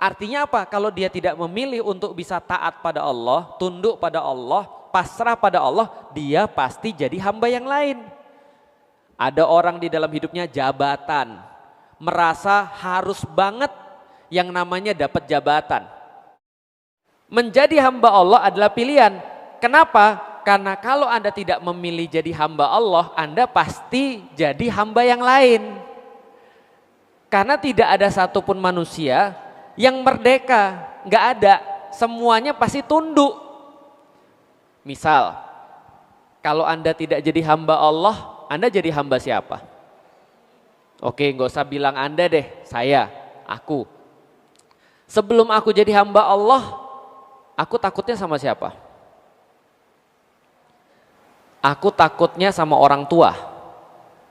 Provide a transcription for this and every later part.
Artinya apa? Kalau dia tidak memilih untuk bisa taat pada Allah, tunduk pada Allah, pasrah pada Allah, dia pasti jadi hamba yang lain. Ada orang di dalam hidupnya jabatan, merasa harus banget yang namanya dapat jabatan. Menjadi hamba Allah adalah pilihan. Kenapa? Karena kalau Anda tidak memilih jadi hamba Allah, Anda pasti jadi hamba yang lain. Karena tidak ada satupun manusia yang merdeka, nggak ada, semuanya pasti tunduk. Misal, kalau Anda tidak jadi hamba Allah, Anda jadi hamba siapa? Oke, nggak usah bilang Anda deh, saya, aku. Sebelum aku jadi hamba Allah, aku takutnya sama siapa? Aku takutnya sama orang tua,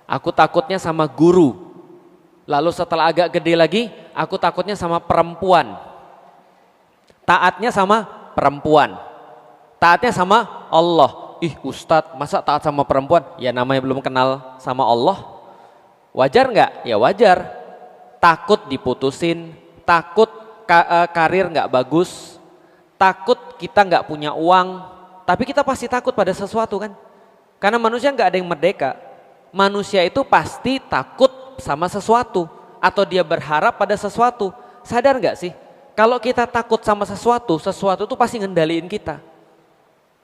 aku takutnya sama guru. Lalu setelah agak gede lagi, aku takutnya sama perempuan. Taatnya sama perempuan. Taatnya sama Allah. Ih Ustadz, masa taat sama perempuan? Ya namanya belum kenal sama Allah. Wajar nggak? Ya wajar. Takut diputusin, takut karir nggak bagus, takut kita nggak punya uang. Tapi kita pasti takut pada sesuatu kan? Karena manusia nggak ada yang merdeka. Manusia itu pasti takut sama sesuatu atau dia berharap pada sesuatu. Sadar nggak sih? Kalau kita takut sama sesuatu, sesuatu itu pasti ngendaliin kita.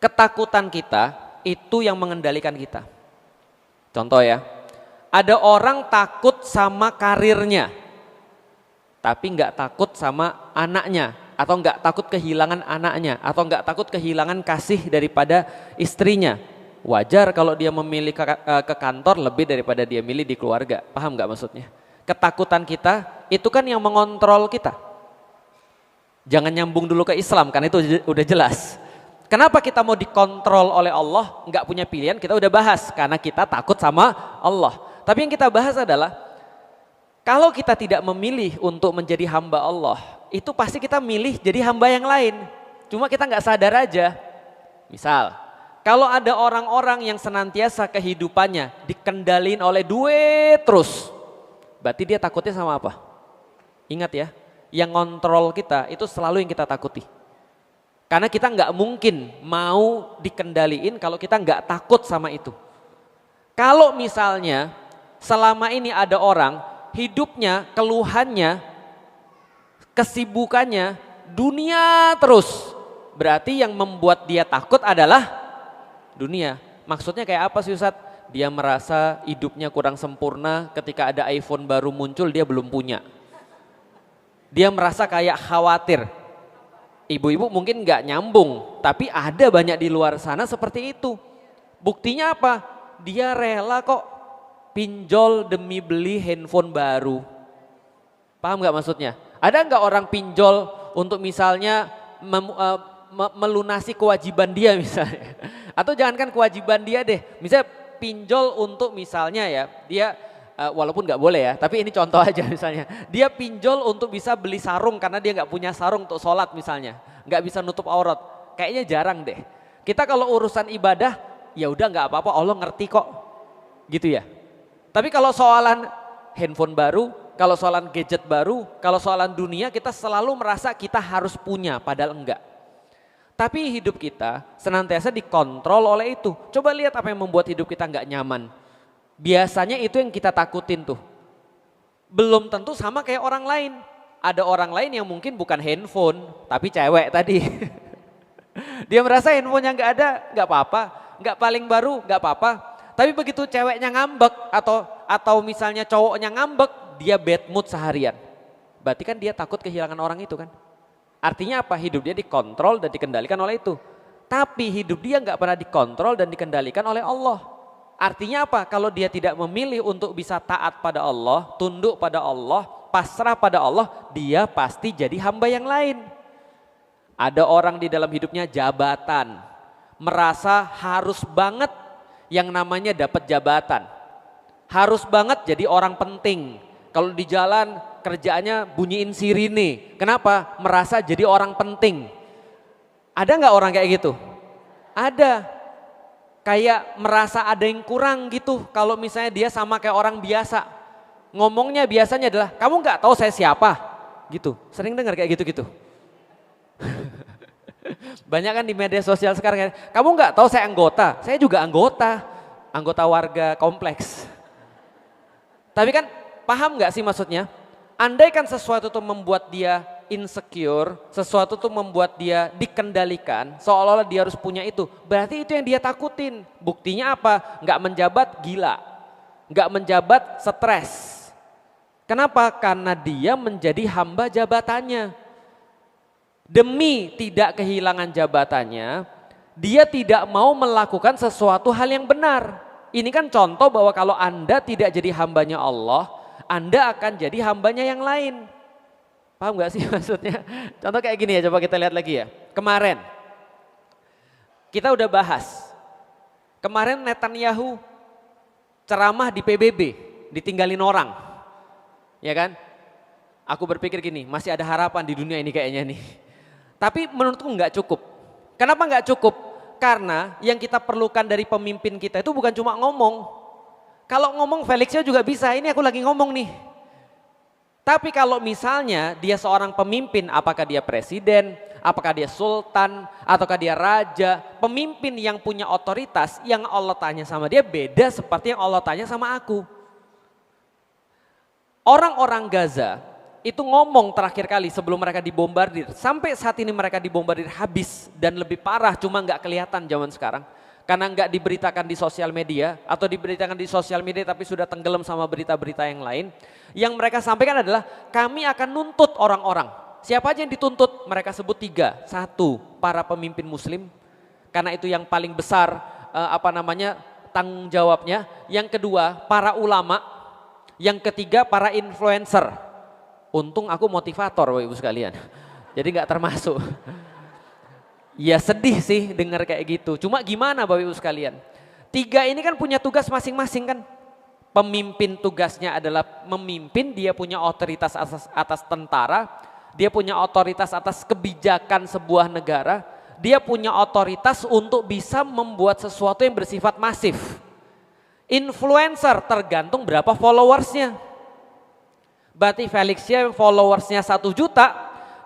Ketakutan kita itu yang mengendalikan kita. Contoh ya, ada orang takut sama karirnya, tapi nggak takut sama anaknya, atau nggak takut kehilangan anaknya, atau nggak takut kehilangan kasih daripada istrinya. Wajar kalau dia memilih ke kantor lebih daripada dia milih di keluarga. Paham nggak maksudnya? Ketakutan kita itu kan yang mengontrol kita. Jangan nyambung dulu ke Islam, kan itu udah jelas. Kenapa kita mau dikontrol oleh Allah? Nggak punya pilihan, kita udah bahas. Karena kita takut sama Allah. Tapi yang kita bahas adalah, kalau kita tidak memilih untuk menjadi hamba Allah, itu pasti kita milih jadi hamba yang lain. Cuma kita nggak sadar aja. Misal, kalau ada orang-orang yang senantiasa kehidupannya dikendalin oleh duit terus, berarti dia takutnya sama apa? Ingat ya, yang ngontrol kita itu selalu yang kita takuti. Karena kita nggak mungkin mau dikendaliin kalau kita nggak takut sama itu. Kalau misalnya selama ini ada orang hidupnya, keluhannya, kesibukannya dunia terus, berarti yang membuat dia takut adalah dunia. Maksudnya kayak apa sih Ustadz? Dia merasa hidupnya kurang sempurna, ketika ada iPhone baru muncul dia belum punya. Dia merasa kayak khawatir. Ibu-ibu mungkin nggak nyambung, tapi ada banyak di luar sana seperti itu. Buktinya apa? Dia rela kok pinjol demi beli handphone baru. Paham nggak maksudnya? Ada nggak orang pinjol untuk misalnya melunasi kewajiban dia misalnya? Atau jangankan kewajiban dia deh, misalnya pinjol untuk misalnya ya, dia walaupun nggak boleh ya, tapi ini contoh aja misalnya. Dia pinjol untuk bisa beli sarung karena dia nggak punya sarung untuk sholat misalnya, nggak bisa nutup aurat. Kayaknya jarang deh. Kita kalau urusan ibadah, ya udah nggak apa-apa, Allah ngerti kok, gitu ya. Tapi kalau soalan handphone baru, kalau soalan gadget baru, kalau soalan dunia, kita selalu merasa kita harus punya, padahal enggak. Tapi hidup kita senantiasa dikontrol oleh itu. Coba lihat apa yang membuat hidup kita nggak nyaman. Biasanya itu yang kita takutin tuh. Belum tentu sama kayak orang lain. Ada orang lain yang mungkin bukan handphone, tapi cewek tadi. Dia merasa handphone yang nggak ada, nggak apa-apa. Nggak paling baru, nggak apa-apa. Tapi begitu ceweknya ngambek atau misalnya cowoknya ngambek, dia bad mood seharian. Berarti kan dia takut kehilangan orang itu kan. Artinya apa? Hidup dia dikontrol dan dikendalikan oleh itu. Tapi hidup dia nggak pernah dikontrol dan dikendalikan oleh Allah. Artinya apa? Kalau dia tidak memilih untuk bisa taat pada Allah, tunduk pada Allah, pasrah pada Allah, dia pasti jadi hamba yang lain. Ada orang di dalam hidupnya jabatan, merasa harus banget yang namanya dapat jabatan. Harus banget jadi orang penting. Kalau di jalan kerjaannya bunyiin sirine. Kenapa? Merasa jadi orang penting. Ada nggak orang kayak gitu? Ada. Kayak merasa ada yang kurang gitu. Kalau misalnya dia sama kayak orang biasa. Ngomongnya biasanya adalah, kamu nggak tahu saya siapa? gitu. Sering dengar kayak gitu-gitu. Banyak kan di media sosial sekarang, kamu nggak tahu saya anggota, saya juga anggota warga kompleks. Tapi kan paham nggak sih maksudnya? Andai kan sesuatu itu membuat dia insecure, sesuatu itu membuat dia dikendalikan, seolah-olah dia harus punya itu, berarti itu yang dia takutin. Buktinya apa? Nggak menjabat gila, nggak menjabat stres. Kenapa? Karena dia menjadi hamba jabatannya. Demi tidak kehilangan jabatannya, dia tidak mau melakukan sesuatu hal yang benar. Ini kan contoh bahwa kalau Anda tidak jadi hambanya Allah, Anda akan jadi hambanya yang lain. Paham gak sih maksudnya? Contoh kayak gini ya, coba kita lihat lagi ya. Kemarin, kita udah bahas. Kemarin Netanyahu ceramah di PBB, ditinggalin orang. Ya kan? Aku berpikir gini, masih ada harapan di dunia ini kayaknya nih. Tapi menurutku nggak cukup. Kenapa nggak cukup? Karena yang kita perlukan dari pemimpin kita itu bukan cuma ngomong. Kalau ngomong Felixnya juga bisa, ini aku lagi ngomong nih. Tapi kalau misalnya dia seorang pemimpin, apakah dia presiden, apakah dia sultan, ataukah dia raja, pemimpin yang punya otoritas, yang Allah tanya sama dia beda seperti yang Allah tanya sama aku. Orang-orang Gaza itu ngomong terakhir kali sebelum mereka dibombardir, sampai saat ini mereka dibombardir habis dan lebih parah, cuma nggak kelihatan zaman sekarang karena nggak diberitakan di sosial media atau diberitakan di sosial media tapi sudah tenggelam sama berita-berita yang lain. Yang mereka sampaikan adalah kami akan nuntut orang-orang. Siapa aja yang dituntut? Mereka sebut 3. 1, para pemimpin muslim karena itu yang paling besar tanggung jawabnya. Yang kedua, para ulama. Yang ketiga, para influencer. Untung aku motivator Bapak Ibu sekalian, jadi nggak termasuk. Ya sedih sih dengar kayak gitu, cuma gimana Bapak Ibu sekalian. 3 ini kan punya tugas masing-masing kan. Pemimpin tugasnya adalah memimpin, dia punya otoritas atas tentara, dia punya otoritas atas kebijakan sebuah negara, dia punya otoritas untuk bisa membuat sesuatu yang bersifat masif. Influencer tergantung berapa followersnya. Berarti Felixnya followersnya 1 juta,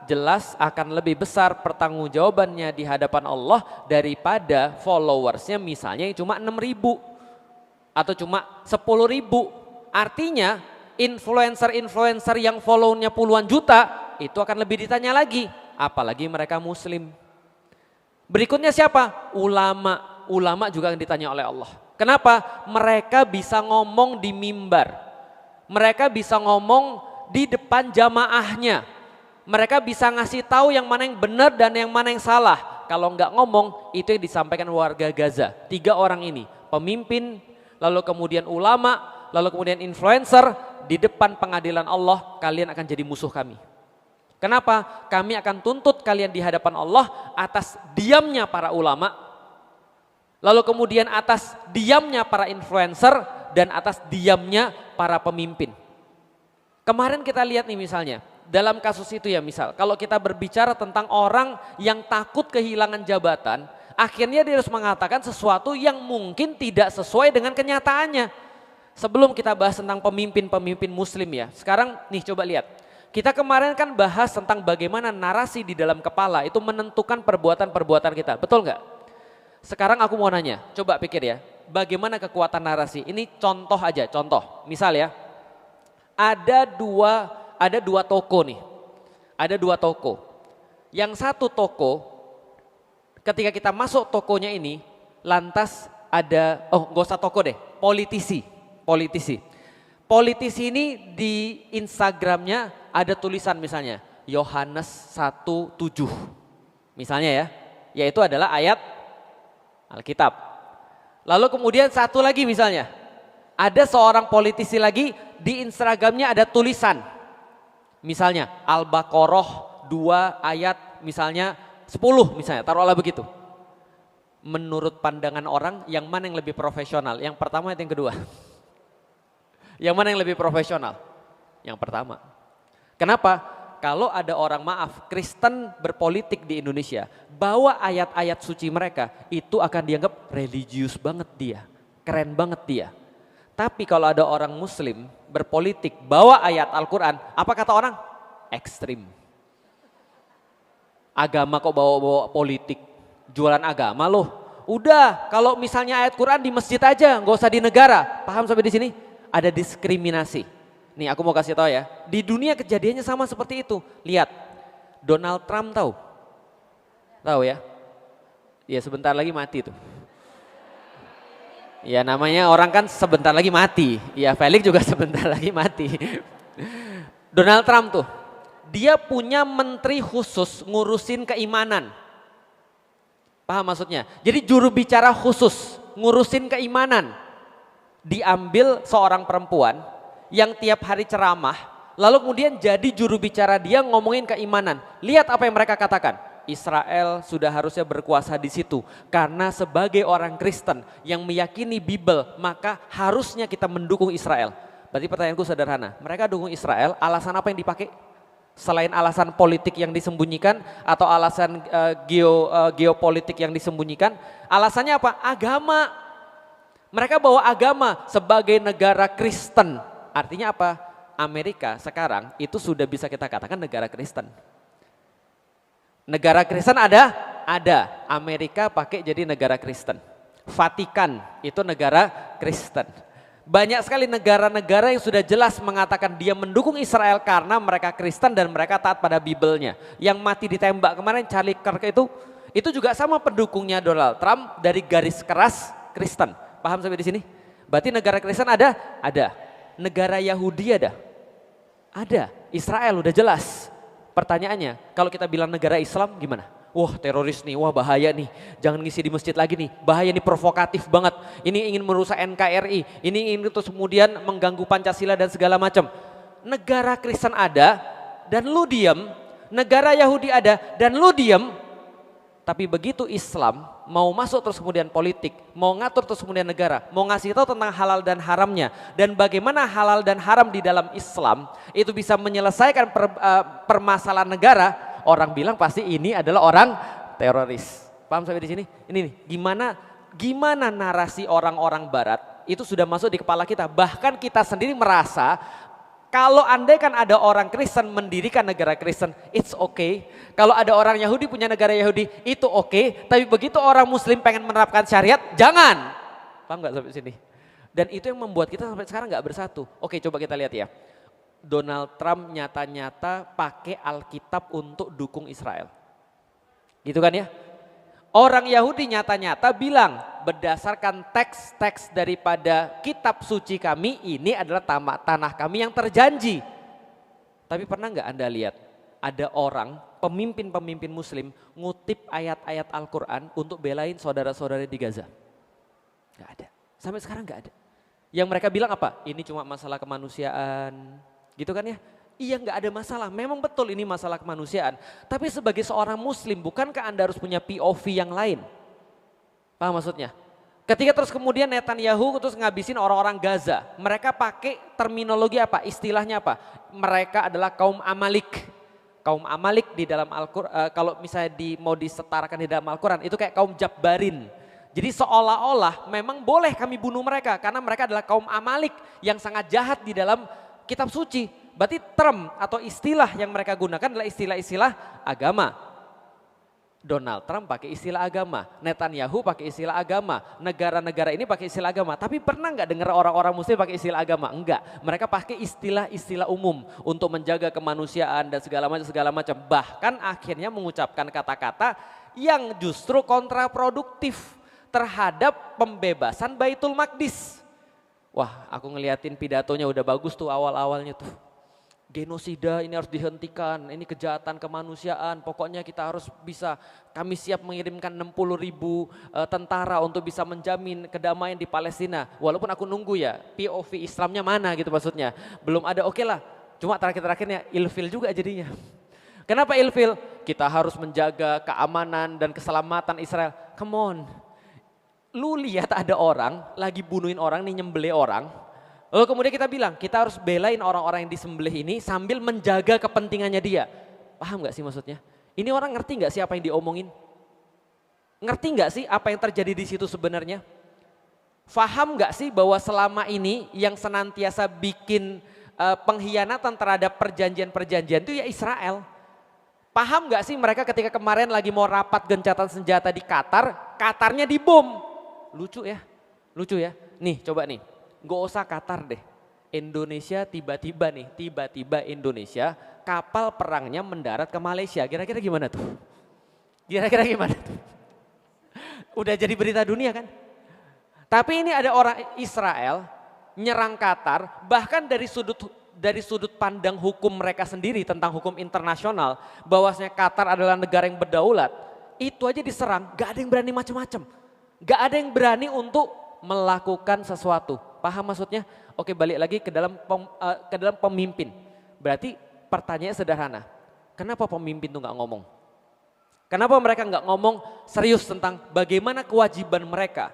jelas akan lebih besar pertanggungjawabannya di hadapan Allah daripada followersnya misalnya yang cuma 6.000 atau cuma 10.000. Artinya influencer-influencer yang follow-nya puluhan juta itu akan lebih ditanya lagi, apalagi mereka muslim. Berikutnya siapa? Ulama. Ulama juga akan ditanya oleh Allah. Kenapa? Mereka bisa ngomong di mimbar. Mereka bisa ngomong di depan jamaahnya. Mereka bisa ngasih tahu yang mana yang benar dan yang mana yang salah. Kalau nggak ngomong, itu yang disampaikan warga Gaza. 3 orang ini, pemimpin, lalu kemudian ulama, lalu kemudian influencer, di depan pengadilan Allah, kalian akan jadi musuh kami. Kenapa? Kami akan tuntut kalian di hadapan Allah atas diamnya para ulama, lalu kemudian atas diamnya para influencer, dan atas diamnya para pemimpin. Kemarin kita lihat nih misalnya, dalam kasus itu ya misal, kalau kita berbicara tentang orang yang takut kehilangan jabatan, akhirnya dia harus mengatakan sesuatu yang mungkin tidak sesuai dengan kenyataannya. Sebelum kita bahas tentang pemimpin-pemimpin muslim ya, sekarang nih coba lihat. Kita kemarin kan bahas tentang bagaimana narasi di dalam kepala itu menentukan perbuatan-perbuatan kita, betul nggak? Sekarang aku mau nanya, coba pikir ya, bagaimana kekuatan narasi? Ini contoh aja, contoh. Misal ya, ada dua toko nih. Ada 2 toko. Yang satu toko, ketika kita masuk tokonya ini, lantas ada, gak usah toko deh, politisi. Politisi ini di Instagramnya ada tulisan misalnya, Yohanes 1:7. Misalnya ya, yaitu adalah ayat Alkitab. Lalu kemudian satu lagi misalnya, ada seorang politisi lagi di Instagramnya ada tulisan, misalnya Al-Baqarah 2 ayat misalnya 10 misalnya, taruhlah begitu. Menurut pandangan orang yang mana yang lebih profesional? Yang pertama atau yang kedua? Yang mana yang lebih profesional? Yang pertama. Kenapa? Kalau ada orang Kristen berpolitik di Indonesia, bawa ayat-ayat suci mereka, itu akan dianggap religius banget dia, keren banget dia. Tapi kalau ada orang muslim berpolitik, bawa ayat Al-Quran, apa kata orang? ekstrim. Agama kok bawa-bawa politik, jualan agama loh. Udah, kalau misalnya ayat Quran di masjid aja, nggak usah di negara. Paham sampai di sini? Ada diskriminasi. Nih aku mau kasih tahu ya, di dunia kejadiannya sama seperti itu. Lihat, Donald Trump tahu? Tahu ya? Ya sebentar lagi mati tuh. Ya namanya orang kan sebentar lagi mati. Ya Felix juga sebentar lagi mati. Donald Trump tuh, dia punya menteri khusus ngurusin keimanan. Paham maksudnya? Jadi juru bicara khusus ngurusin keimanan. Diambil seorang perempuan yang tiap hari ceramah, lalu kemudian jadi juru bicara dia ngomongin keimanan. Lihat apa yang mereka katakan. Israel sudah harusnya berkuasa di situ karena sebagai orang Kristen yang meyakini Bible maka harusnya kita mendukung Israel. Berarti pertanyaanku sederhana, mereka dukung Israel, alasan apa yang dipakai? Selain alasan politik yang disembunyikan atau alasan geopolitik yang disembunyikan, alasannya apa? Agama. Mereka bawa agama sebagai negara Kristen. Artinya apa? Amerika sekarang itu sudah bisa kita katakan negara Kristen. Negara Kristen ada? Ada. Amerika pakai jadi negara Kristen. Vatikan itu negara Kristen. Banyak sekali negara-negara yang sudah jelas mengatakan dia mendukung Israel karena mereka Kristen dan mereka taat pada Bibelnya. Yang mati ditembak kemarin Charlie Kirk itu juga sama pendukungnya Donald Trump dari garis keras Kristen. Paham sampai di sini? Berarti negara Kristen ada? Ada. Negara Yahudi ada? Ada. Israel udah jelas. Pertanyaannya, kalau kita bilang negara Islam gimana? Wah teroris nih, wah bahaya nih, jangan ngisi di masjid lagi nih, bahaya nih, provokatif banget, ini ingin merusak NKRI, ini ingin terus kemudian mengganggu Pancasila dan segala macam. Negara Kristen ada dan lu diem, negara Yahudi ada dan lu diem, tapi begitu Islam mau masuk terus kemudian politik, mau ngatur terus kemudian negara, mau ngasih tahu tentang halal dan haramnya dan bagaimana halal dan haram di dalam Islam itu bisa menyelesaikan permasalahan negara, orang bilang pasti ini adalah orang teroris. Paham sampai di sini? Ini nih, gimana narasi orang-orang barat itu sudah masuk di kepala kita, bahkan kita sendiri merasa kalau andai kan ada orang Kristen mendirikan negara Kristen, it's okay. Kalau ada orang Yahudi punya negara Yahudi, itu okay. Tapi begitu orang Muslim pengen menerapkan syariat, jangan. Paham gak sampai sini? Dan itu yang membuat kita sampai sekarang gak bersatu. Oke, coba kita lihat ya. Donald Trump nyata-nyata pakai Alkitab untuk dukung Israel. Gitu kan ya? Orang Yahudi nyata-nyata bilang berdasarkan teks-teks daripada kitab suci kami ini adalah tanah kami yang terjanji. Tapi pernah nggak Anda lihat ada orang pemimpin-pemimpin muslim ngutip ayat-ayat Al-Quran untuk belain saudara-saudara di Gaza? Nggak ada, sampai sekarang nggak ada. Yang mereka bilang apa? Ini cuma masalah kemanusiaan, gitu kan ya? Iya nggak ada masalah, memang betul ini masalah kemanusiaan. Tapi sebagai seorang muslim bukankah Anda harus punya POV yang lain? Paham maksudnya? Ketika terus kemudian Netanyahu terus ngabisin orang-orang Gaza. Mereka pakai terminologi apa? Istilahnya apa? Mereka adalah kaum Amalik. Kaum Amalik di dalam Al-Quran, kalau misalnya mau disetarakan di dalam Al-Quran itu kayak kaum Jabbarin. Jadi seolah-olah memang boleh kami bunuh mereka karena mereka adalah kaum Amalik yang sangat jahat di dalam kitab suci. Berarti term atau istilah yang mereka gunakan adalah istilah-istilah agama. Donald Trump pakai istilah agama, Netanyahu pakai istilah agama, negara-negara ini pakai istilah agama. Tapi pernah nggak dengar orang-orang muslim pakai istilah agama? Enggak, mereka pakai istilah-istilah umum untuk menjaga kemanusiaan dan segala macam. Bahkan akhirnya mengucapkan kata-kata yang justru kontraproduktif terhadap pembebasan Baitul Maqdis. Wah, aku ngeliatin pidatonya udah bagus tuh awal-awalnya tuh. Genosida ini harus dihentikan, ini kejahatan kemanusiaan, pokoknya kita harus bisa, kami siap mengirimkan 60.000 tentara untuk bisa menjamin kedamaian di Palestina. Walaupun aku nunggu ya, POV Islamnya mana gitu maksudnya. Belum ada, oke lah, cuma terakhir-terakhirnya ilfil juga jadinya. Kenapa ilfil? Kita harus menjaga keamanan dan keselamatan Israel. Come on, lu lihat ada orang lagi bunuhin orang nih, nyembelih orang. Lalu kemudian kita bilang, kita harus belain orang-orang yang disembelih ini sambil menjaga kepentingannya dia. Paham gak sih maksudnya? Ini orang ngerti gak sih apa yang diomongin? Ngerti gak sih apa yang terjadi di situ sebenarnya? Faham gak sih bahwa selama ini yang senantiasa bikin pengkhianatan terhadap perjanjian-perjanjian itu ya Israel. Paham gak sih mereka ketika kemarin lagi mau rapat gencatan senjata di Qatar, Qatarnya dibom. Lucu ya, lucu ya. Nih coba nih, gak usah Qatar deh. Indonesia tiba-tiba Indonesia kapal perangnya mendarat ke Malaysia. Kira-kira gimana tuh? Kira-kira gimana tuh? Udah jadi berita dunia kan? Tapi ini ada orang Israel nyerang Qatar, bahkan dari sudut pandang hukum mereka sendiri tentang hukum internasional, bahwasanya Qatar adalah negara yang berdaulat, itu aja diserang, gak ada yang berani macam-macam, gak ada yang berani untuk melakukan sesuatu. Paham maksudnya? Oke, balik lagi ke dalam pemimpin. Berarti pertanyaannya sederhana, kenapa pemimpin itu gak ngomong? Kenapa mereka gak ngomong serius tentang bagaimana kewajiban mereka?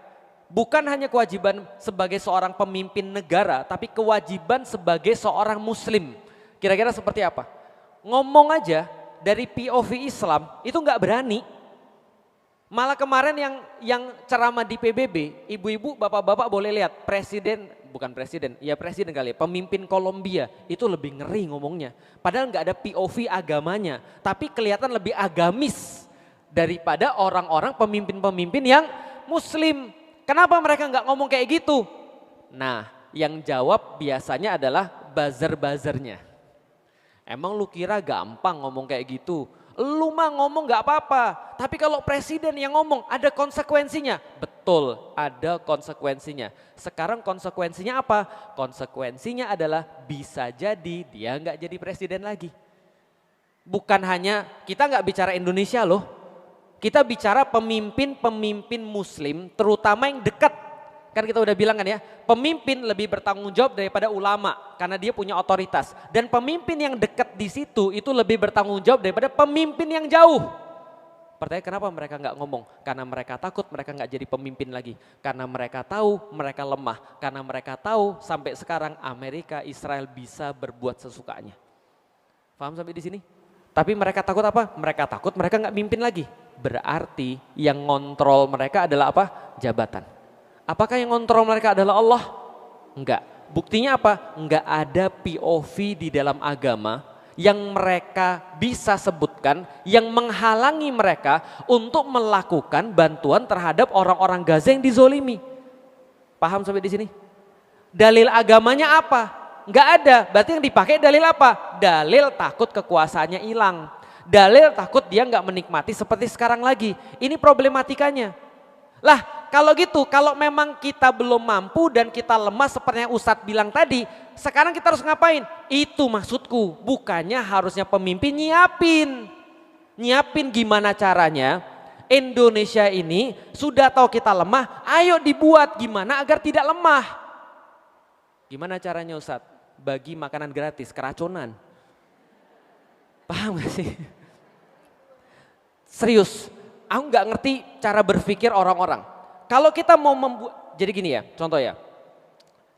Bukan hanya kewajiban sebagai seorang pemimpin negara, tapi kewajiban sebagai seorang muslim. Kira-kira seperti apa? Ngomong aja dari POV Islam itu nggak berani. Malah kemarin yang ceramah di PBB, ibu-ibu, bapak-bapak boleh lihat presiden kali ya, pemimpin Kolombia itu lebih ngeri ngomongnya. Padahal nggak ada POV agamanya, tapi kelihatan lebih agamis daripada orang-orang pemimpin-pemimpin yang muslim. Kenapa mereka nggak ngomong kayak gitu? Nah, yang jawab biasanya adalah buzzer-buzzernya. Emang lu kira gampang ngomong kayak gitu? Lu mah ngomong nggak apa-apa. Tapi kalau presiden yang ngomong ada konsekuensinya. Betul, ada konsekuensinya. Sekarang konsekuensinya apa? Konsekuensinya adalah bisa jadi dia nggak jadi presiden lagi. Bukan hanya, kita nggak bicara Indonesia loh. Kita bicara pemimpin-pemimpin muslim terutama yang dekat. Kan kita udah bilang kan ya, pemimpin lebih bertanggung jawab daripada ulama karena dia punya otoritas. Dan pemimpin yang dekat di situ itu lebih bertanggung jawab daripada pemimpin yang jauh. Pertanyaan kenapa mereka nggak ngomong? Karena mereka takut mereka nggak jadi pemimpin lagi. Karena mereka tahu mereka lemah. Karena mereka tahu sampai sekarang Amerika, Israel bisa berbuat sesukanya. Paham sampai di sini? Tapi mereka takut apa? Mereka takut mereka nggak mimpin lagi. Berarti yang ngontrol mereka adalah apa? Jabatan. Apakah yang ngontrol mereka adalah Allah? Enggak. Buktinya apa? Enggak ada POV di dalam agama yang mereka bisa sebutkan yang menghalangi mereka untuk melakukan bantuan terhadap orang-orang Gaza yang dizolimi. Paham sampai di sini? Dalil agamanya apa? Enggak ada. Berarti yang dipakai dalil apa? Dalil takut kekuasaannya hilang. Dalil takut dia nggak menikmati seperti sekarang lagi. Ini problematikanya. Lah kalau gitu, kalau memang kita belum mampu dan kita lemah seperti yang Ustadz bilang tadi, sekarang kita harus ngapain? Itu maksudku, bukannya harusnya pemimpin nyiapin. Nyiapin gimana caranya Indonesia ini sudah tahu kita lemah, ayo dibuat gimana agar tidak lemah. Gimana caranya Ustadz? Bagi makanan gratis, keracunan. Paham gak sih? Serius, aku nggak ngerti cara berpikir orang-orang. Kalau kita mau membuat, jadi gini ya, contoh ya.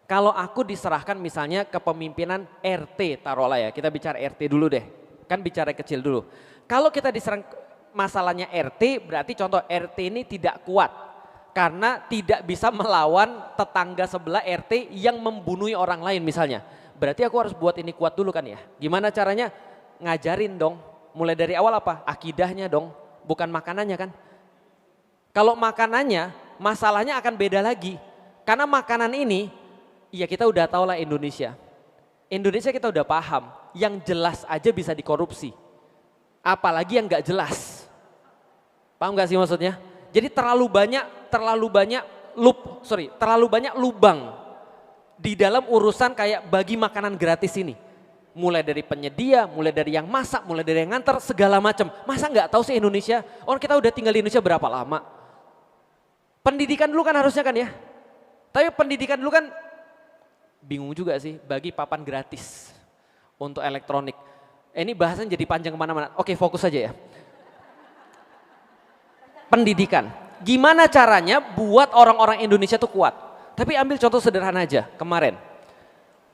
Kalau aku diserahkan misalnya kepemimpinan RT, taruhlah ya, kita bicara RT dulu deh. Kan bicara kecil dulu. Kalau kita diserang masalahnya RT, berarti contoh RT ini tidak kuat. Karena tidak bisa melawan tetangga sebelah RT yang membunuh orang lain misalnya. Berarti aku harus buat ini kuat dulu kan ya. Gimana caranya? Ngajarin dong. Mulai dari awal apa? Akidahnya dong. Bukan makanannya kan. Kalau makanannya masalahnya akan beda lagi. Karena makanan ini, ya kita udah tahu lah Indonesia. Indonesia kita udah paham. Yang jelas aja bisa dikorupsi. Apalagi yang gak jelas. Paham gak sih maksudnya? Jadi terlalu banyak lubang di dalam urusan kayak bagi makanan gratis ini. Mulai dari penyedia, mulai dari yang masak, mulai dari yang nganter, segala macam. Masa nggak tahu sih Indonesia? Orang kita udah tinggal di Indonesia berapa lama? Pendidikan dulu kan harusnya kan ya. Tapi pendidikan dulu kan bingung juga sih bagi papan gratis untuk elektronik. Ini bahasan jadi panjang kemana-mana. Oke, fokus aja ya. Pendidikan. Gimana caranya buat orang-orang Indonesia tuh kuat? Tapi ambil contoh sederhana aja kemarin.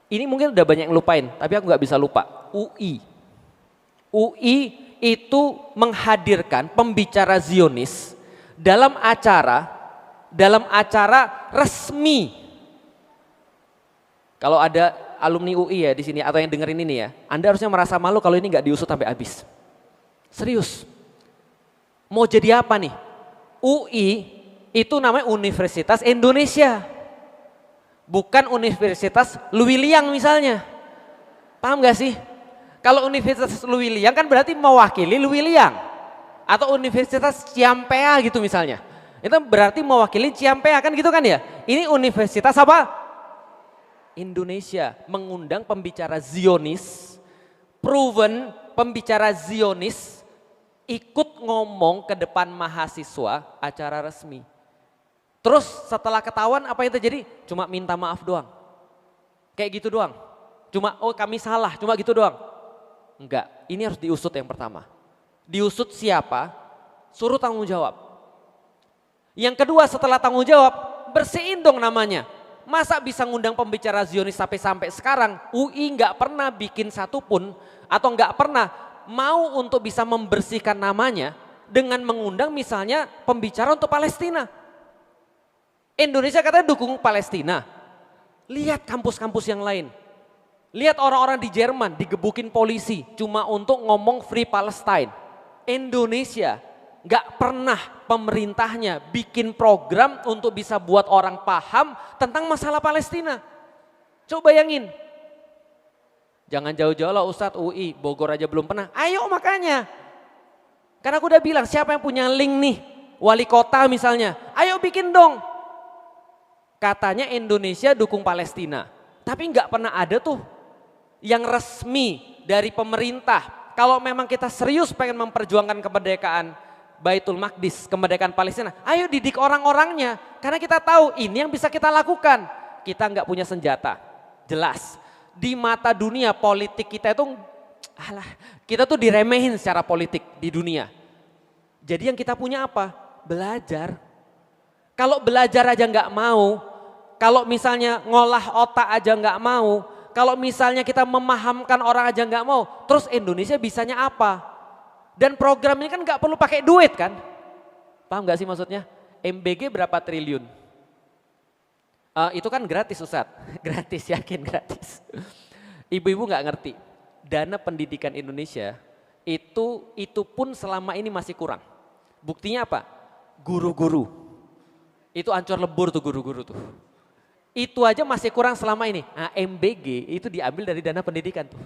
Ini mungkin udah banyak yang lupain, tapi aku nggak bisa lupa. UI itu menghadirkan pembicara Zionis dalam acara resmi. Kalau ada alumni UI ya di sini atau yang dengerin ini ya, Anda harusnya merasa malu kalau ini nggak diusut sampai habis. Serius. Mau jadi apa nih? UI itu namanya Universitas Indonesia. Bukan Universitas Luwiliang misalnya. Paham gak sih? Kalau Universitas Luwiliang kan berarti mewakili Luwiliang. Atau Universitas Ciampea gitu misalnya. Itu berarti mewakili Ciampea kan gitu kan ya. Ini universitas apa? Indonesia mengundang pembicara Zionis, proven pembicara Zionis ikut ngomong ke depan mahasiswa acara resmi. Terus setelah ketahuan apa yang terjadi? Cuma minta maaf doang. Kayak gitu doang. Cuma oh kami salah, cuma gitu doang. Enggak, ini harus diusut yang pertama. Diusut siapa? Suruh tanggung jawab. Yang kedua setelah tanggung jawab, bersihin dong namanya. Masa bisa ngundang pembicara Zionis sampai sekarang UI nggak pernah bikin satupun atau nggak pernah mau untuk bisa membersihkan namanya dengan mengundang misalnya pembicara untuk Palestina. Indonesia katanya dukung Palestina. Lihat kampus-kampus yang lain. Lihat orang-orang di Jerman digebukin polisi cuma untuk ngomong Free Palestine. Indonesia gak pernah pemerintahnya bikin program untuk bisa buat orang paham tentang masalah Palestina. Coba bayangin. Jangan jauh-jauh lah Ustadz UI, Bogor aja belum pernah. Ayo makanya. Karena aku udah bilang siapa yang punya link nih, wali kota misalnya. Ayo bikin dong. Katanya Indonesia dukung Palestina. Tapi gak pernah ada tuh yang resmi dari pemerintah. Kalau memang kita serius pengen memperjuangkan kemerdekaan Baitul Maqdis, kemerdekaan Palestina, ayo didik orang-orangnya. Karena kita tahu ini yang bisa kita lakukan. Kita nggak punya senjata, jelas. Di mata dunia politik kita itu, kita tuh diremehin secara politik di dunia. Jadi yang kita punya apa? Belajar. Kalau belajar aja nggak mau, kalau misalnya ngolah otak aja nggak mau, kalau misalnya kita memahamkan orang aja nggak mau, terus Indonesia bisanya apa? Dan program ini kan nggak perlu pakai duit kan? Paham nggak sih maksudnya? MBG berapa triliun? Itu kan gratis Ustadz, gratis yakin gratis. Ibu-ibu nggak ngerti, dana pendidikan Indonesia itu pun selama ini masih kurang. Buktinya apa? Guru-guru, itu ancur lebur tuh guru-guru tuh. Itu aja masih kurang selama ini. Nah, MBG itu diambil dari dana pendidikan tuh.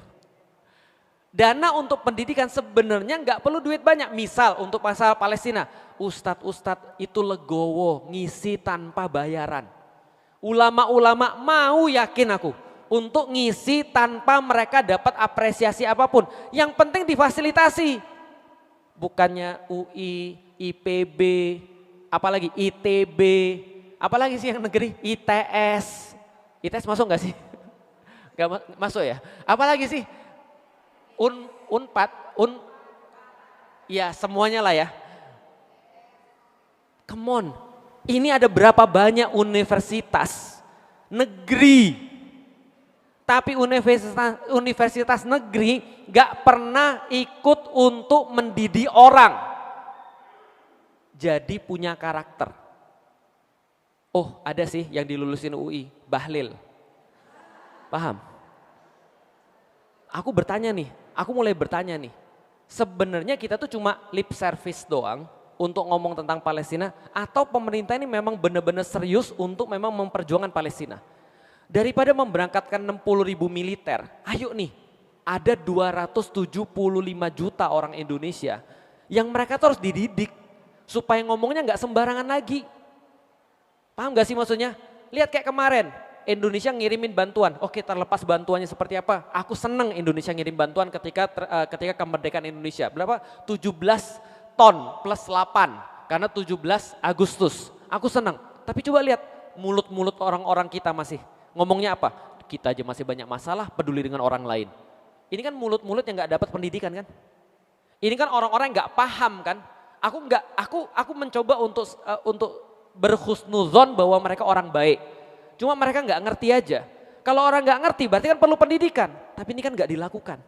Dana untuk pendidikan sebenarnya nggak perlu duit banyak. Misal untuk masalah Palestina, ustadz-ustadz itu legowo ngisi tanpa bayaran. Ulama-ulama mau yakin aku untuk ngisi tanpa mereka dapat apresiasi apapun. Yang penting difasilitasi. Bukannya UI, IPB, apalagi ITB, apalagi sih yang negeri, ITS. ITS masuk nggak sih? Nggak masuk ya? Apalagi sih? Unpad, ya semuanya lah ya. Come on, ini ada berapa banyak universitas negeri, tapi universitas negeri gak pernah ikut untuk mendidik orang jadi punya karakter. Oh ada sih yang dilulusin UI, Bahlil, paham? Aku bertanya nih, aku mulai bertanya nih, sebenarnya kita tuh cuma lip service doang untuk ngomong tentang Palestina atau pemerintah ini memang benar-benar serius untuk memang memperjuangkan Palestina? Daripada memberangkatkan 60.000 militer, ayo nih ada 275 juta orang Indonesia yang mereka tuh harus dididik supaya ngomongnya nggak sembarangan lagi. Paham gak sih maksudnya? Lihat kayak kemarin. Indonesia ngirimin bantuan, oke terlepas bantuannya seperti apa, aku seneng Indonesia ngirim bantuan ketika kemerdekaan Indonesia, berapa? 17 ton plus 8, karena 17 Agustus, aku seneng. Tapi coba lihat mulut-mulut orang-orang kita masih, ngomongnya apa? Kita aja masih banyak masalah, peduli dengan orang lain. Ini kan mulut-mulut yang gak dapat pendidikan kan? Ini kan orang-orang yang gak paham kan? Aku mencoba untuk berhusnuzon bahwa mereka orang baik. Cuma mereka nggak ngerti aja. Kalau orang nggak ngerti berarti kan perlu pendidikan. Tapi ini kan nggak dilakukan.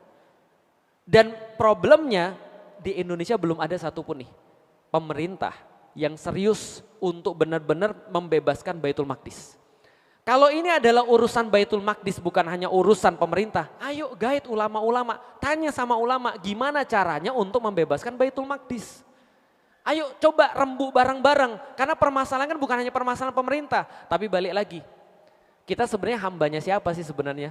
Dan problemnya di Indonesia belum ada satupun nih pemerintah yang serius untuk benar-benar membebaskan Baitul Maqdis. Kalau ini adalah urusan Baitul Maqdis, bukan hanya urusan pemerintah, ayo guide ulama-ulama, tanya sama ulama gimana caranya untuk membebaskan Baitul Maqdis. Ayo coba rembuk bareng-bareng, karena permasalahan kan bukan hanya permasalahan pemerintah, tapi balik lagi, kita sebenarnya hambanya siapa sih sebenarnya?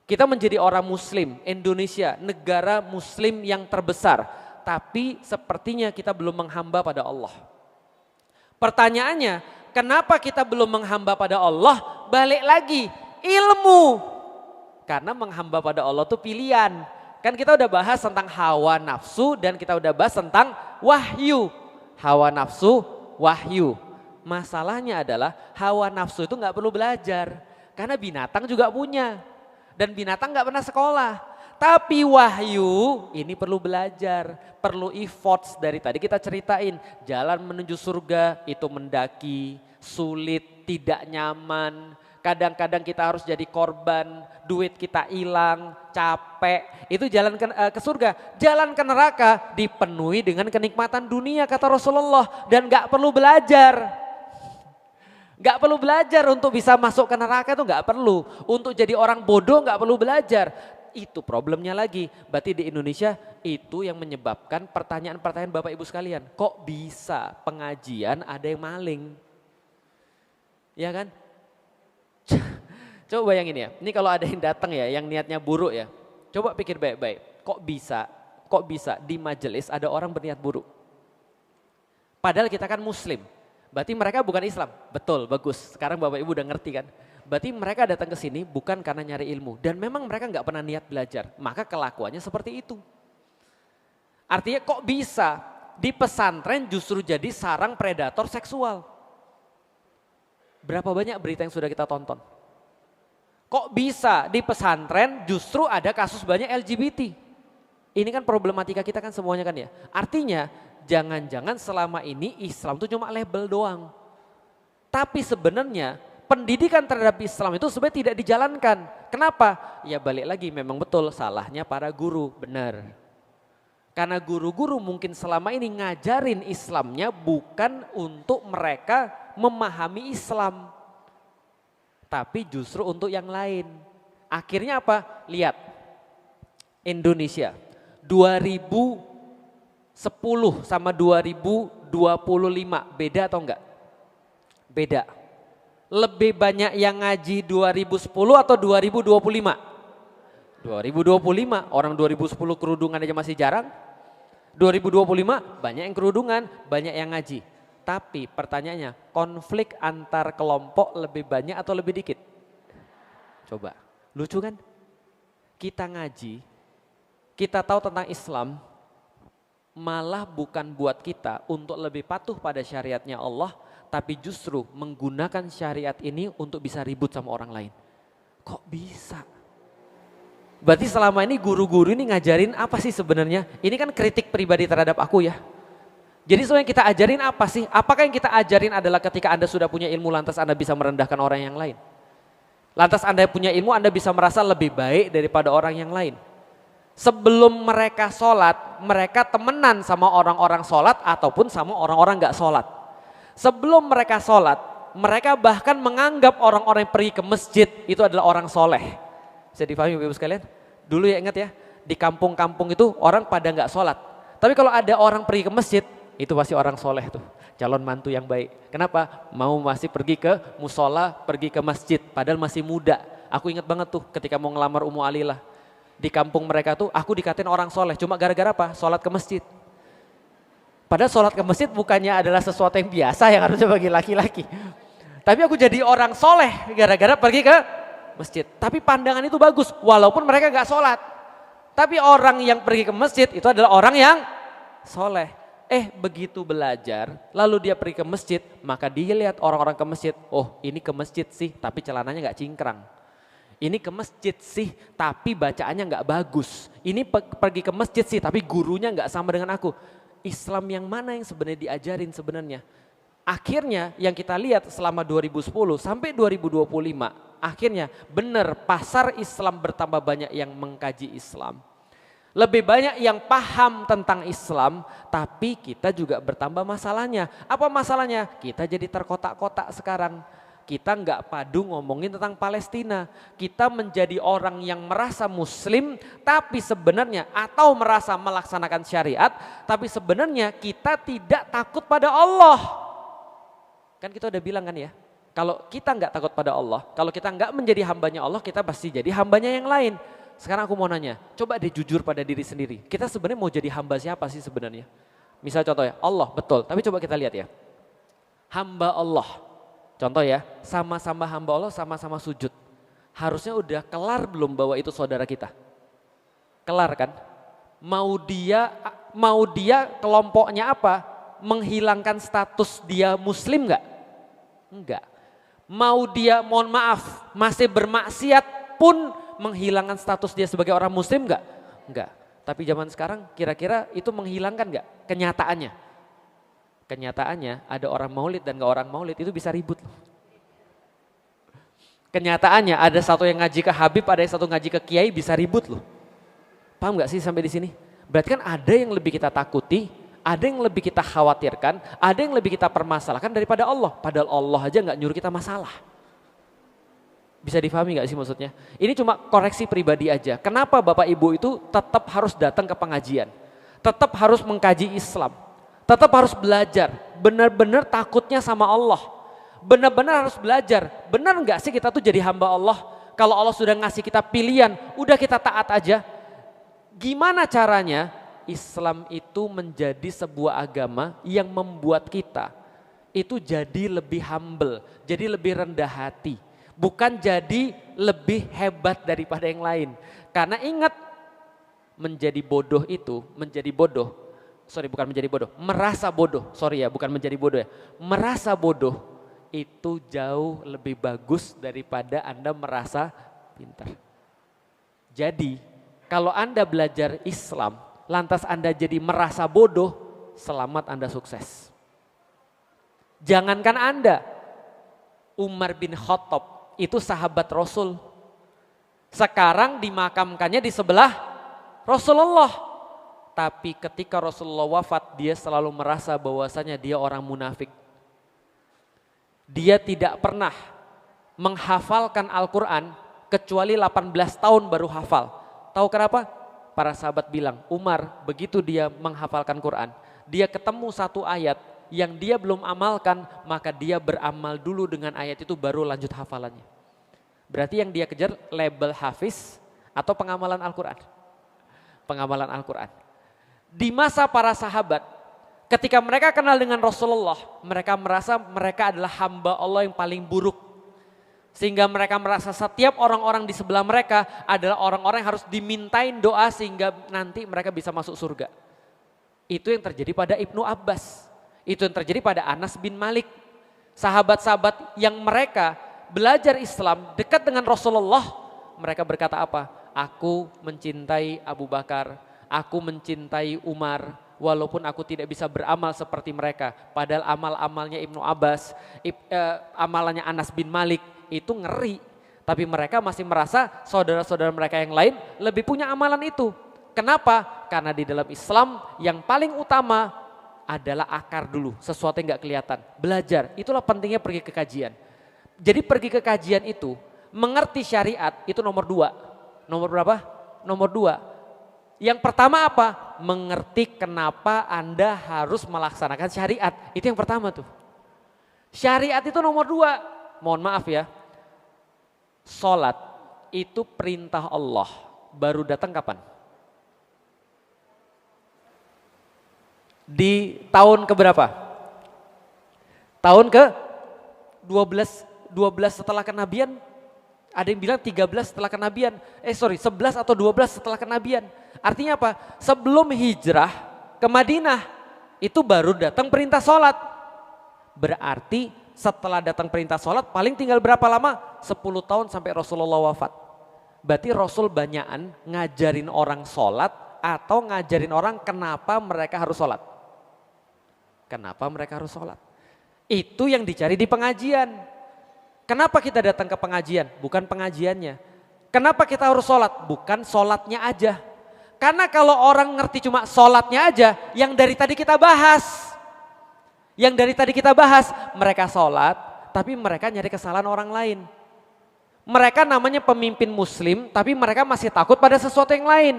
Kita menjadi orang muslim, Indonesia negara muslim yang terbesar, tapi sepertinya kita belum menghamba pada Allah. Pertanyaannya, kenapa kita belum menghamba pada Allah? Balik lagi, ilmu. Karena menghamba pada Allah itu pilihan. Kan kita udah bahas tentang hawa nafsu dan kita udah bahas tentang wahyu. Hawa nafsu, wahyu. Masalahnya adalah hawa nafsu itu nggak perlu belajar. Karena binatang juga punya. Dan binatang nggak pernah sekolah. Tapi wahyu ini perlu belajar, perlu efforts dari tadi kita ceritain. Jalan menuju surga itu mendaki, sulit, tidak nyaman. Kadang-kadang kita harus jadi korban, duit kita hilang, capek. Itu jalan ke surga. Jalan ke neraka dipenuhi dengan kenikmatan dunia kata Rasulullah. Dan gak perlu belajar. Gak perlu belajar untuk bisa masuk ke neraka itu gak perlu. Untuk jadi orang bodoh gak perlu belajar. Itu problemnya lagi. Berarti di Indonesia itu yang menyebabkan pertanyaan-pertanyaan Bapak Ibu sekalian. Kok bisa pengajian ada yang maling? Ya kan? Coba bayangin ya, ini kalau ada yang datang ya yang niatnya buruk ya. Coba pikir baik-baik, kok bisa di majelis ada orang berniat buruk? Padahal kita kan muslim, berarti mereka bukan Islam. Betul, bagus, sekarang Bapak Ibu udah ngerti kan. Berarti mereka datang ke sini bukan karena nyari ilmu. Dan memang mereka gak pernah niat belajar, maka kelakuannya seperti itu. Artinya kok bisa di pesantren justru jadi sarang predator seksual? Berapa banyak berita yang sudah kita tonton? Kok bisa di pesantren justru ada kasus banyak LGBT? Ini kan problematika kita kan semuanya kan ya. Artinya jangan-jangan selama ini Islam itu cuma label doang. Tapi sebenarnya pendidikan terhadap Islam itu sebenarnya tidak dijalankan. Kenapa? Ya balik lagi memang betul salahnya para guru, benar. Karena guru-guru mungkin selama ini ngajarin Islamnya bukan untuk mereka memahami Islam. Tapi justru untuk yang lain. Akhirnya apa? Lihat. Indonesia 2010 sama 2025 beda atau enggak? Beda. Lebih banyak yang ngaji 2010 atau 2025? 2025, orang 2010 kerudungan aja masih jarang. 2025 banyak yang kerudungan, banyak yang ngaji. Tapi pertanyaannya, konflik antar kelompok lebih banyak atau lebih dikit? Coba, lucu kan? Kita ngaji, kita tahu tentang Islam, malah bukan buat kita untuk lebih patuh pada syariatnya Allah, tapi justru menggunakan syariat ini untuk bisa ribut sama orang lain. Kok bisa? Berarti selama ini guru-guru ini ngajarin apa sih sebenarnya? Ini kan kritik pribadi terhadap aku ya. Jadi soalnya kita ajarin apa sih? Apakah yang kita ajarin adalah ketika Anda sudah punya ilmu lantas Anda bisa merendahkan orang yang lain? Lantas Anda punya ilmu Anda bisa merasa lebih baik daripada orang yang lain? Sebelum mereka sholat, mereka temenan sama orang-orang sholat ataupun sama orang-orang gak sholat. Sebelum mereka sholat, mereka bahkan menganggap orang-orang yang pergi ke masjid itu adalah orang soleh. Bisa difahami Bapak Ibu sekalian? Dulu ya ingat ya, di kampung-kampung itu orang pada gak sholat. Tapi kalau ada orang pergi ke masjid, itu pasti orang soleh tuh, calon mantu yang baik. Kenapa? Mau masih pergi ke musola, pergi ke masjid, padahal masih muda. Aku ingat banget tuh ketika mau ngelamar Ummu Alilah. Di kampung mereka tuh aku dikatain orang soleh, cuma gara-gara apa? Sholat ke masjid. Padahal sholat ke masjid bukannya adalah sesuatu yang biasa yang harusnya bagi laki-laki. Tapi aku jadi orang soleh gara-gara pergi ke masjid. Tapi pandangan itu bagus, walaupun mereka gak sholat. Tapi orang yang pergi ke masjid itu adalah orang yang soleh. Begitu belajar, lalu dia pergi ke masjid, maka dia lihat orang-orang ke masjid, oh ini ke masjid sih, tapi celananya gak cingkrang. Ini ke masjid sih, tapi bacaannya gak bagus. Ini pergi ke masjid sih, tapi gurunya gak sama dengan aku. Islam yang mana yang sebenarnya diajarin sebenarnya? Akhirnya yang kita lihat selama 2010 sampai 2025, akhirnya benar pasar Islam bertambah banyak yang mengkaji Islam. Lebih banyak yang paham tentang Islam, tapi kita juga bertambah masalahnya. Apa masalahnya? Kita jadi terkotak-kotak sekarang. Kita nggak padu ngomongin tentang Palestina. Kita menjadi orang yang merasa muslim tapi sebenarnya atau merasa melaksanakan syariat tapi sebenarnya kita tidak takut pada Allah. Kan kita udah bilang kan ya, kalau kita nggak takut pada Allah, kalau kita nggak menjadi hambanya Allah, kita pasti jadi hambanya yang lain. Sekarang aku mau nanya, coba deh jujur pada diri sendiri. Kita sebenarnya mau jadi hamba siapa sih sebenarnya? Misal contoh ya, Allah betul, tapi coba kita lihat ya. Hamba Allah. Contoh ya, sama-sama hamba Allah, sama-sama sujud. Harusnya udah kelar belum bahwa itu saudara kita? Kelar kan? Mau dia kelompoknya apa? Menghilangkan status dia muslim enggak? Enggak. Mau dia mohon maaf masih bermaksiat pun menghilangkan status dia sebagai orang muslim enggak? Enggak. Tapi zaman sekarang kira-kira itu menghilangkan enggak kenyataannya? Kenyataannya ada orang maulid dan gak orang maulid itu bisa ribut loh. Kenyataannya ada satu yang ngaji ke Habib, ada yang satu ngaji ke Kiai bisa ribut loh. Paham gak sih sampai di sini? Berarti kan ada yang lebih kita takuti, ada yang lebih kita khawatirkan, ada yang lebih kita permasalahkan daripada Allah. Padahal Allah aja gak nyuruh kita masalah. Bisa difahami gak sih maksudnya? Ini cuma koreksi pribadi aja. Kenapa Bapak Ibu itu tetap harus datang ke pengajian? Tetap harus mengkaji Islam. Tetap harus belajar, benar-benar takutnya sama Allah. Benar-benar harus belajar, benar nggak sih kita tuh jadi hamba Allah? Kalau Allah sudah ngasih kita pilihan, udah kita taat aja. Gimana caranya Islam itu menjadi sebuah agama yang membuat kita itu jadi lebih humble, jadi lebih rendah hati. Bukan jadi lebih hebat daripada yang lain. Karena ingat, menjadi bodoh itu, merasa bodoh, bukan menjadi bodoh ya. Merasa bodoh itu jauh lebih bagus daripada Anda merasa pintar. Jadi kalau Anda belajar Islam, lantas Anda jadi merasa bodoh, selamat Anda sukses. Jangankan Anda, Umar bin Khattab itu sahabat Rasul. Sekarang dimakamkannya di sebelah Rasulullah. Tapi ketika Rasulullah wafat, dia selalu merasa bahwasanya dia orang munafik. Dia tidak pernah menghafalkan Al-Quran kecuali 18 tahun baru hafal. Tahu kenapa? Para sahabat bilang, Umar begitu dia menghafalkan Quran, dia ketemu satu ayat yang dia belum amalkan, maka dia beramal dulu dengan ayat itu baru lanjut hafalannya. Berarti yang dia kejar label hafiz atau pengamalan Al-Quran. Pengamalan Al-Quran. Di masa para sahabat, ketika mereka kenal dengan Rasulullah, mereka merasa mereka adalah hamba Allah yang paling buruk. Sehingga mereka merasa setiap orang-orang di sebelah mereka adalah orang-orang yang harus dimintain doa sehingga nanti mereka bisa masuk surga. Itu yang terjadi pada Ibnu Abbas. Itu yang terjadi pada Anas bin Malik. Sahabat-sahabat yang mereka belajar Islam dekat dengan Rasulullah, mereka berkata apa? Aku mencintai Abu Bakar, aku mencintai Umar, walaupun aku tidak bisa beramal seperti mereka. Padahal amal-amalnya Ibnu Abbas, amalannya Anas bin Malik itu ngeri. Tapi mereka masih merasa saudara-saudara mereka yang lain lebih punya amalan itu. Kenapa? Karena di dalam Islam yang paling utama adalah akar dulu, sesuatu yang gak kelihatan. Belajar, itulah pentingnya pergi ke kajian. Jadi pergi ke kajian itu, mengerti syariat itu nomor 2. Nomor berapa? Nomor 2. Yang pertama apa? Mengerti kenapa Anda harus melaksanakan syariat. Itu yang pertama tuh. Syariat itu nomor 2. Mohon maaf ya. Sholat itu perintah Allah. Baru datang kapan? Di tahun keberapa? Tahun ke 12 setelah kenabian. Ada yang bilang 13 setelah kenabian. 11 atau 12 setelah kenabian. Artinya apa? Sebelum hijrah ke Madinah itu baru datang perintah sholat. Berarti setelah datang perintah sholat paling tinggal berapa lama? 10 tahun sampai Rasulullah wafat. Berarti Rasul banyakan ngajarin orang sholat atau ngajarin orang kenapa mereka harus sholat. Kenapa mereka harus sholat? Itu yang dicari di pengajian. Kenapa kita datang ke pengajian? Bukan pengajiannya. Kenapa kita harus sholat? Bukan sholatnya aja. Karena kalau orang ngerti cuma sholatnya aja, yang dari tadi kita bahas. Mereka sholat, tapi mereka nyari kesalahan orang lain. Mereka namanya pemimpin muslim, tapi mereka masih takut pada sesuatu yang lain.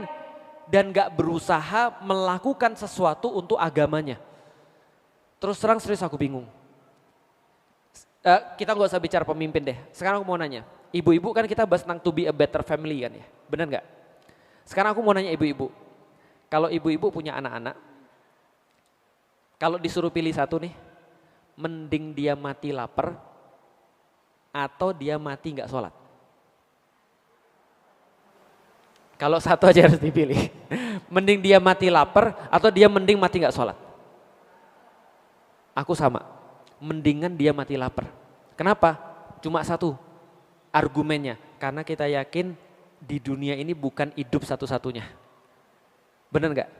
Dan gak berusaha melakukan sesuatu untuk agamanya. Terus terang serius aku bingung. Kita gak usah bicara pemimpin deh. Sekarang aku mau nanya, ibu-ibu kan kita bahas tentang to be a better family kan ya, benar gak? Sekarang aku mau nanya ibu-ibu, kalau ibu-ibu punya anak-anak, kalau disuruh pilih satu nih, mending dia mati lapar atau dia mati gak sholat? Kalau satu aja harus dipilih, mending dia mati lapar atau dia mending mati gak sholat? Aku sama, mendingan dia mati lapar. Kenapa? Cuma satu argumennya, karena kita yakin di dunia ini bukan hidup satu-satunya. Benar nggak?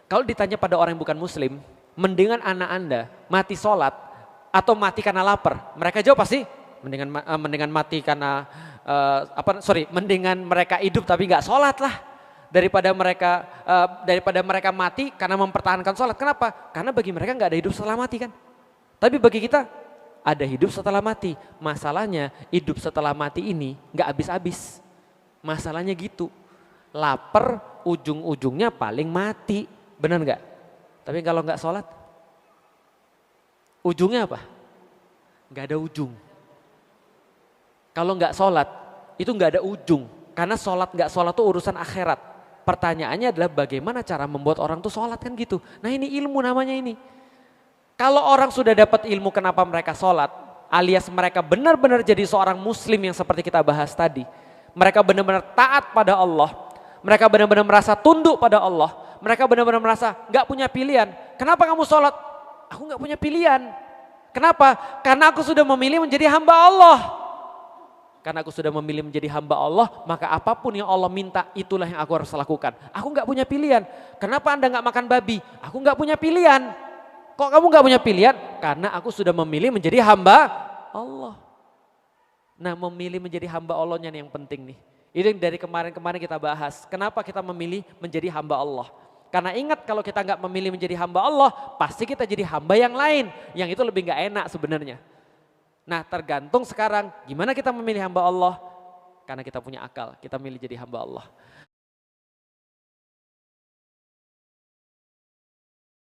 Kalau ditanya pada orang yang bukan muslim, mendingan anak Anda mati sholat atau mati karena lapar? Mereka jawab pasti mendingan mati karena mendingan mereka hidup tapi nggak sholat lah daripada mereka mati karena mempertahankan sholat. Kenapa? Karena bagi mereka nggak ada hidup setelah mati kan. Tapi bagi kita ada hidup setelah mati. Masalahnya hidup setelah mati ini nggak habis-habis. Masalahnya gitu, lapar ujung-ujungnya paling mati, benar nggak? Tapi kalau nggak sholat, ujungnya apa? Nggak ada ujung. Kalau nggak sholat, itu nggak ada ujung. Karena sholat nggak sholat itu urusan akhirat. Pertanyaannya adalah bagaimana cara membuat orang tuh sholat kan gitu. Nah ini ilmu namanya ini. Kalau orang sudah dapat ilmu kenapa mereka sholat, alias mereka benar-benar jadi seorang muslim yang seperti kita bahas tadi. Mereka benar-benar taat pada Allah. Mereka benar-benar merasa tunduk pada Allah. Mereka benar-benar merasa gak punya pilihan. Kenapa kamu sholat? Aku gak punya pilihan. Kenapa? Karena aku sudah memilih menjadi hamba Allah. Karena aku sudah memilih menjadi hamba Allah, maka apapun yang Allah minta itulah yang aku harus lakukan. Aku gak punya pilihan. Kenapa Anda gak makan babi? Aku gak punya pilihan. Kok kamu gak punya pilihan? Karena aku sudah memilih menjadi hamba Allah. Nah memilih menjadi hamba Allahnya yang penting nih. Itu yang dari kemarin-kemarin kita bahas. Kenapa kita memilih menjadi hamba Allah? Karena ingat kalau kita nggak memilih menjadi hamba Allah, pasti kita jadi hamba yang lain. Yang itu lebih nggak enak sebenarnya. Nah tergantung sekarang gimana kita memilih hamba Allah. Karena kita punya akal, kita milih jadi hamba Allah.